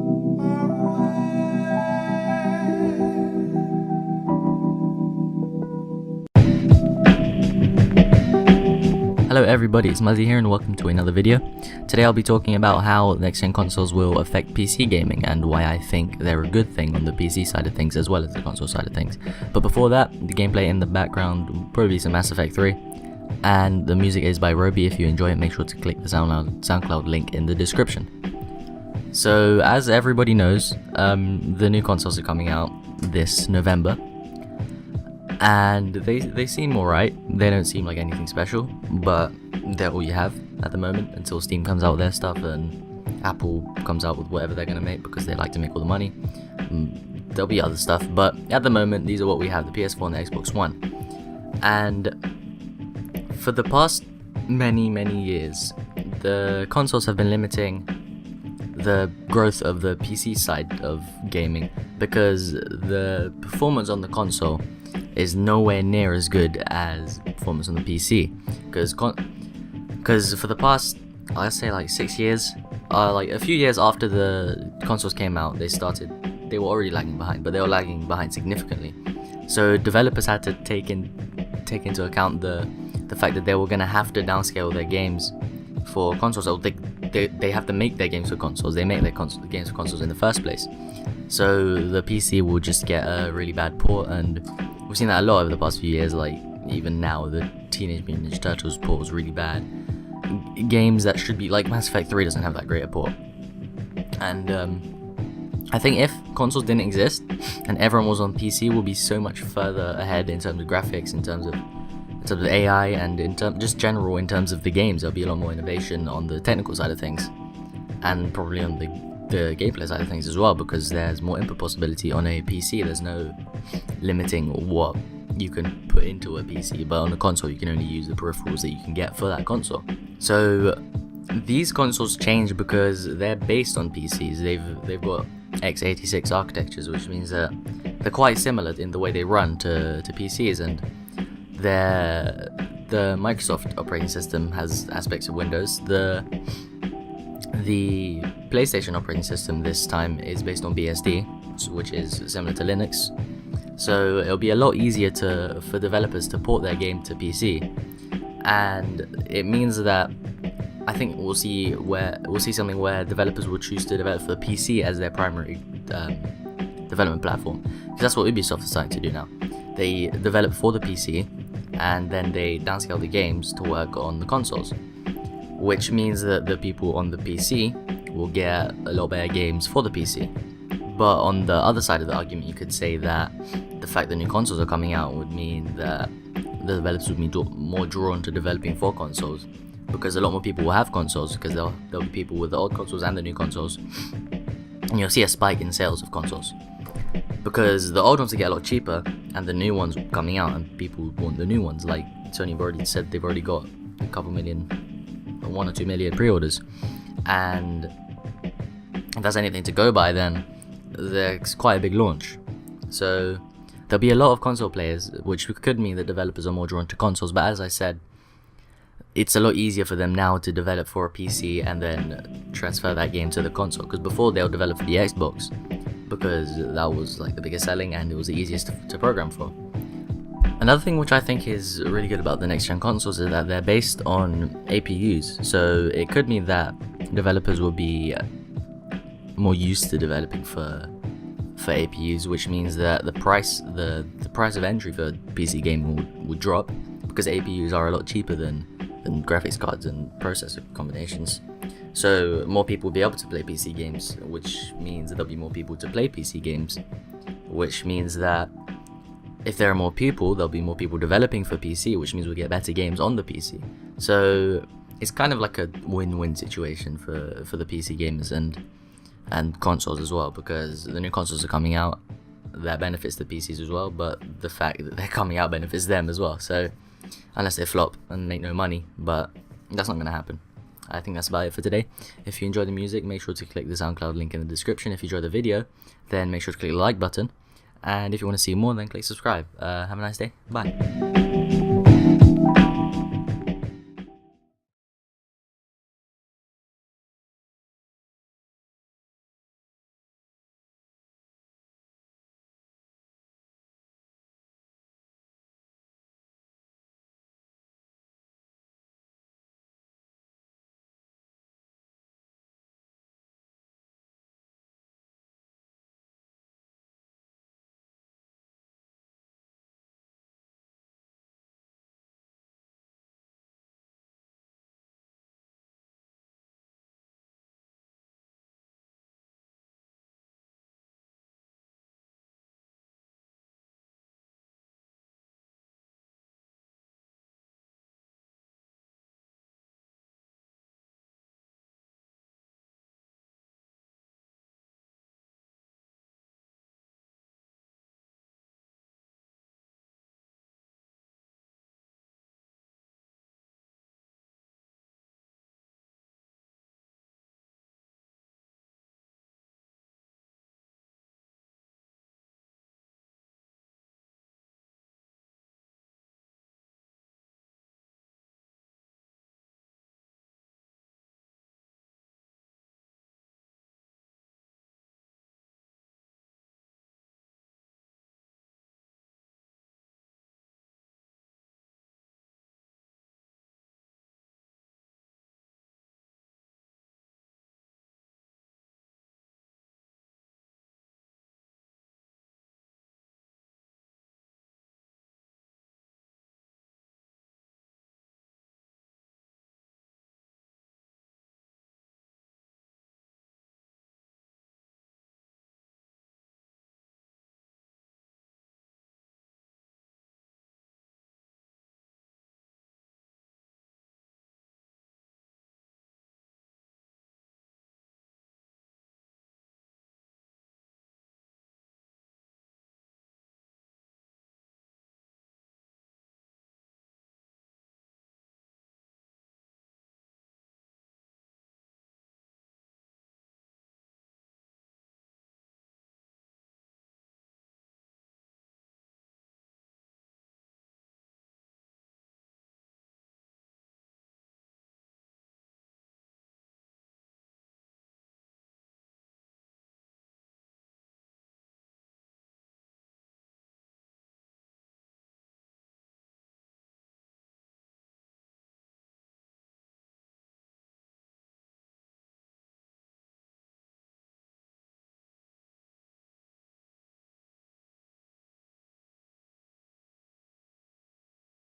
Hello everybody, it's Muzzy here and welcome to another video. Today I'll be talking about how next-gen consoles will affect PC gaming and why I think they're a good thing on the PC side of things as well as the console side of things. But before that, the gameplay in the background will probably be some Mass Effect 3, and the music is by Robi. If you enjoy it, make sure to click the SoundCloud link in the description. So as everybody knows, the new consoles are coming out this November. And they seem alright. They don't seem like anything special, but they're all you have at the moment until Steam comes out with their stuff and Apple comes out with whatever they're going to make because they like to make all the money. There'll be other stuff, but at the moment these are what we have, the PS4 and the Xbox One. And for the past many years, the consoles have been limiting the growth of the PC side of gaming because the performance on the console is nowhere near as good as performance on the PC, because for the past, I'd say like 6 years, like a few years after the consoles came out, they were already lagging behind, but they were lagging behind significantly. So developers had to take into account the fact that they were going to have to downscale their games for consoles. So they have to make their games for consoles. They make their games for consoles in the first place. So the PC will just get a really bad port, and we've seen that a lot over the past few years. Like even now, the Teenage Mutant Ninja Turtles port was really bad. Games that should be like Mass Effect 3 doesn't have that great a port. And I think if consoles didn't exist and everyone was on PC, we'll be so much further ahead in terms of graphics, in terms of AI, and in terms of the games. There'll be a lot more innovation on the technical side of things, and probably on the gameplay side of things as well, because there's more input possibility on a PC. There's no limiting what you can put into a PC, but on a console you can only use the peripherals that you can get for that console. So these consoles change because they're based on PCs. They've got x86 architectures, which means that they're quite similar in the way they run to PCs, and the Microsoft operating system has aspects of Windows. The PlayStation operating system this time is based on BSD, which is similar to Linux. So it'll be a lot easier for developers to port their game to PC, and it means that I think we'll see something where developers will choose to develop for PC as their primary development platform, because that's what Ubisoft is starting to do now. They develop for the PC and then they downscale the games to work on the consoles, which means that the people on the PC will get a lot better games for the PC. But on the other side of the argument, you could say that the fact that new consoles are coming out would mean that the developers would be more drawn to developing for consoles, because a lot more people will have consoles, because there'll be people with the old consoles and the new consoles, and you'll see a spike in sales of consoles, because the old ones will get a lot cheaper and the new ones coming out, and people want the new ones. Like Sony have already said they've already got a couple million, 1 or 2 million pre-orders, and if that's anything to go by, then there's quite a big launch. So there'll be a lot of console players, which could mean that developers are more drawn to consoles. But as I said, it's a lot easier for them now to develop for a PC and then transfer that game to the console, because before they'll develop for the Xbox because that was like the biggest selling and it was the easiest to program for. Another thing which I think is really good about the next gen consoles is that they're based on APUs, so it could mean that developers will be more used to developing for APUs, which means that the price of entry for PC gaming would drop, because APUs are a lot cheaper than graphics cards and processor combinations. So more people will be able to play PC games, which means that there'll be more people to play PC games, which means that if there are more people, there'll be more people developing for PC, which means we'll get better games on the PC. So it's kind of like a win-win situation for the PC gamers and consoles as well, because the new consoles are coming out, that benefits the PCs as well, but the fact that they're coming out benefits them as well. So unless they flop and make no money, but that's not going to happen. I think that's about it for today. If you enjoy the music, make sure to click the SoundCloud link in the description. If you enjoyed the video, then make sure to click the like button, and if you want to see more, then click subscribe. Have a nice day. Bye.